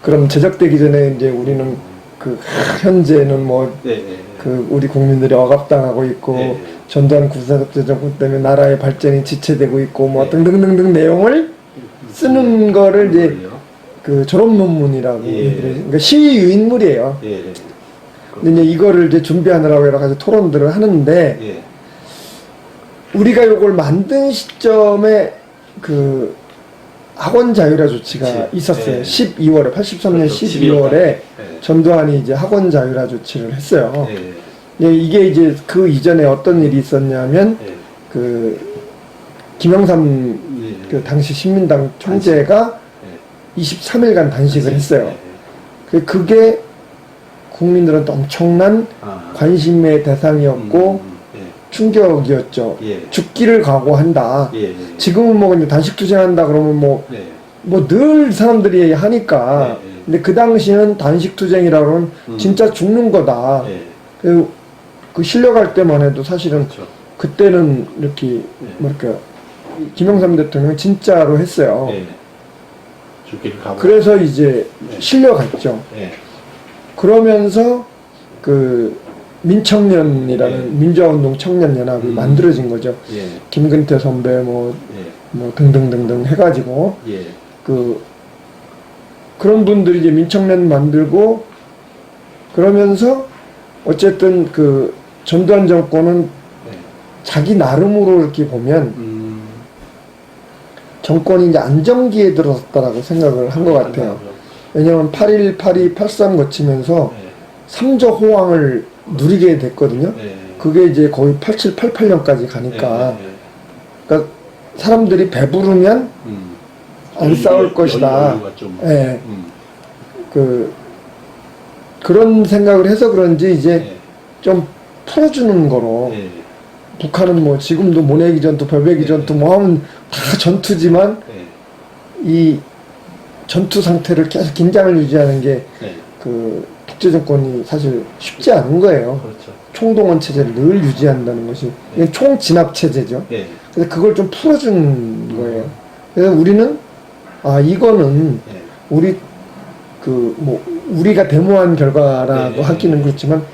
그럼 제작되기 전에 이제 우리는 그 현재는 뭐 그 우리 국민들이 억압당하고 있고 전두환 군사독재 정권 때문에 나라의 발전이 지체되고 있고 뭐 등등등등 내용을 쓰는 거를 이제 그 졸업 논문이라고 그러니까 시위 유인물이에요. 근데 이제 이거를 이제 준비하느라고 여러 가지 토론들을 하는데 우리가 요걸 만든 시점에 그 학원 자율화 조치가 있었어요. 12월에 83년 그렇죠. 12월에 전두환이 이제 학원 자율화 조치를 했어요. 이게 이제 그 이전에 어떤 일이 있었냐면 그 김영삼 그 당시 신민당 총재가 23일간 단식을 했어요. 그게 국민들한테 엄청난 관심의 대상이었고 충격이었죠. 죽기를 각오한다. 지금은 뭐 근데 단식 투쟁한다 그러면 뭐 늘 사람들이 하니까. 근데 그 당시는 단식 투쟁이라고 하면 진짜 죽는 거다. 그 실려갈 때만 해도 사실은 그때는 이렇게 뭐 이렇게 김영삼 대통령이 진짜로 했어요. 그래서 이제 실려갔죠. 그러면서 그 민청년이라는 민주화운동 청년연합이 만들어진 거죠. 김근태 선배 뭐 등등등등 해가지고 그런 분들이 이제 민청년 만들고 그러면서 어쨌든 그 전두환 정권은 자기 나름으로 이렇게 보면 정권이 이제 안정기에 들어섰다라고 생각을 한 것 같아요. 왜냐하면 81, 82, 83 거치면서 삼저 호황을 누리게 됐거든요. 그게 이제 거의 87, 88년까지 가니까 그러니까 사람들이 배부르면 안 싸울 것이다. 그런 생각을 해서 그런지 이제 좀 풀어주는 거로 북한은 뭐 지금도 모내기 전투, 별배기 전투 뭐 하면 다 전투지만 이 전투 상태를 계속 긴장을 유지하는 게 그 독재 정권이 사실 쉽지 않은 거예요. 총동원 체제를 늘 유지한다는 것이 이건 총진압 체제죠. 그래서 그걸 좀 풀어준 거예요. 그래서 우리는 이거는 우리 그 뭐 우리가 데모한 결과라고 하기는 그렇지만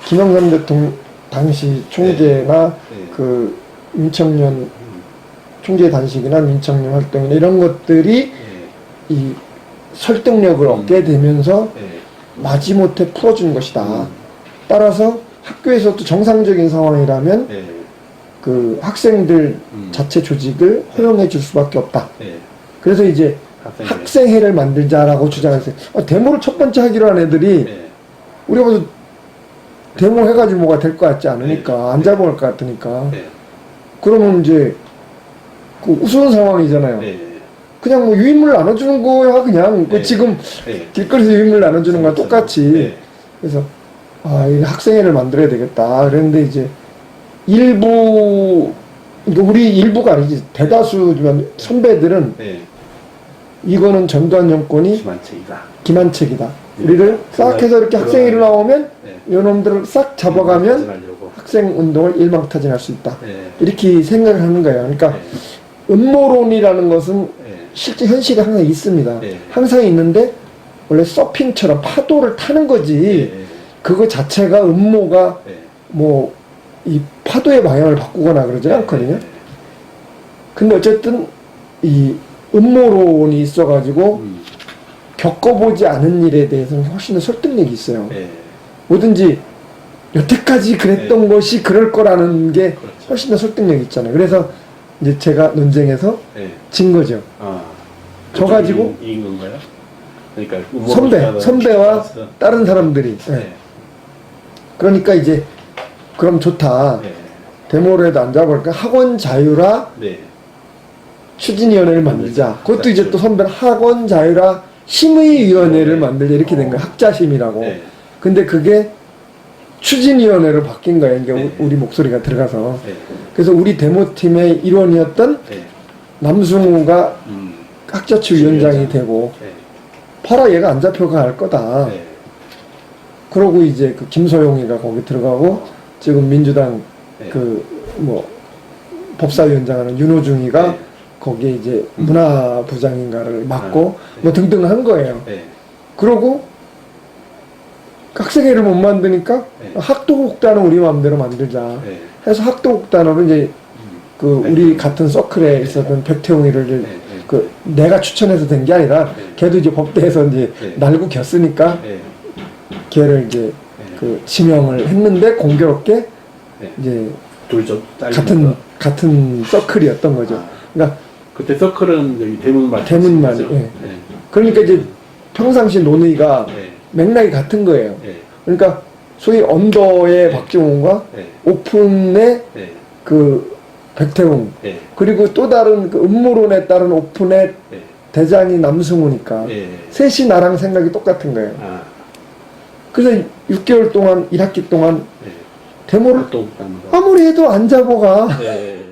김영삼 대통령 당시 총재나 그 민청년 총재 단식이나 민청년 활동이나 이런 것들이 이 설득력을 얻게 되면서 마지못해 풀어준 것이다. 따라서 학교에서도 정상적인 상황이라면 그 학생들 자체 조직을 허용해 줄 수밖에 없다. 그래서 이제 학생회를 만들자라고 주장했어요. 데모를 첫 번째 하기로 한 애들이 우리가 봐도 데모 해가지고 뭐가 될 것 같지 않으니까 안 잡아올 것 같으니까 그러면 이제 그 우스운 상황이잖아요. 그냥 뭐 유인물 나눠주는 거야 그냥 지금 길거리에서 유인물 나눠주는 거랑 똑같이. 그래서 이 학생회를 만들어야 되겠다 그랬는데 이제 일부 우리 일부가 아니지 대다수지만 선배들은 이거는 전두환 정권이 기만책이다. 우리를 싹 해서 이렇게 학생회로 나오면 이놈들을 싹 잡아가면 학생운동을 일망타진할 수 있다. 이렇게 생각을 하는 거예요. 그러니까 음모론이라는 것은 실제 현실에 항상 있습니다. 항상 있는데 원래 서핑처럼 파도를 타는 거지 그거 자체가 음모가 뭐 이 파도의 방향을 바꾸거나 그러지 않거든요. 근데 어쨌든 이 음모론이 있어가지고 겪어보지 않은 일에 대해서는 훨씬 더 설득력이 있어요. 뭐든지 여태까지 그랬던 것이 그럴 거라는 게 훨씬 더 설득력이 있잖아요. 그래서 이제 제가 논쟁에서 진 거죠. 저 가지고 이긴 건가요? 그러니까 선배와 다른 사람들이 그러니까 이제 그럼 좋다. 데모를 해도 안 잡을까? 학원 자율화 추진위원회를 만들자. 그것도 이제 또 선배는 학원 자율화 심의위원회를 만들자 이렇게 된 거예요. 학자심이라고. 근데 그게 추진위원회로 바뀐 거예요. 그러니까 우리 목소리가 들어가서. 그래서 우리 데모팀의 일원이었던 남승우가 학자추 위원장이 되고 봐라 얘가 안 잡혀가 할 거다. 그러고 이제 그 김소용이가 거기 들어가고 지금 민주당 그 뭐 법사위원장 하는 윤호중이가 거기에 이제 문화부장인가를 맡고 뭐 등등 한 거예요. 그러고 학생회를 못 만드니까 네. 학도곡단을 우리 마음대로 만들자 네. 해서 학도곡단으로 이제 그 우리 같은 서클에 있었던 백태웅이를 이제 네. 네. 그 내가 추천해서 된 게 아니라 네. 걔도 이제 법대에서 이제 네. 날고 겼으니까 네. 걔를 이제 네. 그 지명을 했는데 공교롭게 네. 이제 둘좀 딸리니까. 같은 서클이었던 거죠. 아. 그러니까 그때 서클은 여기 대문만. 대문만, 있었죠? 예. 네. 그러니까 이제 평상시 논의가 네. 맥락이 같은 거예요. 네. 그러니까 소위 언더의 네. 박정훈과 네. 오픈의 네. 그 백태웅 네. 그리고 또 다른 그 음모론에 따른 오픈의 네. 대장이 남승우니까 네. 셋이 나랑 생각이 똑같은 거예요. 아. 그래서 6개월 동안 1학기 동안 네. 데모를 또 아무리 해도 안 잡아가. 네.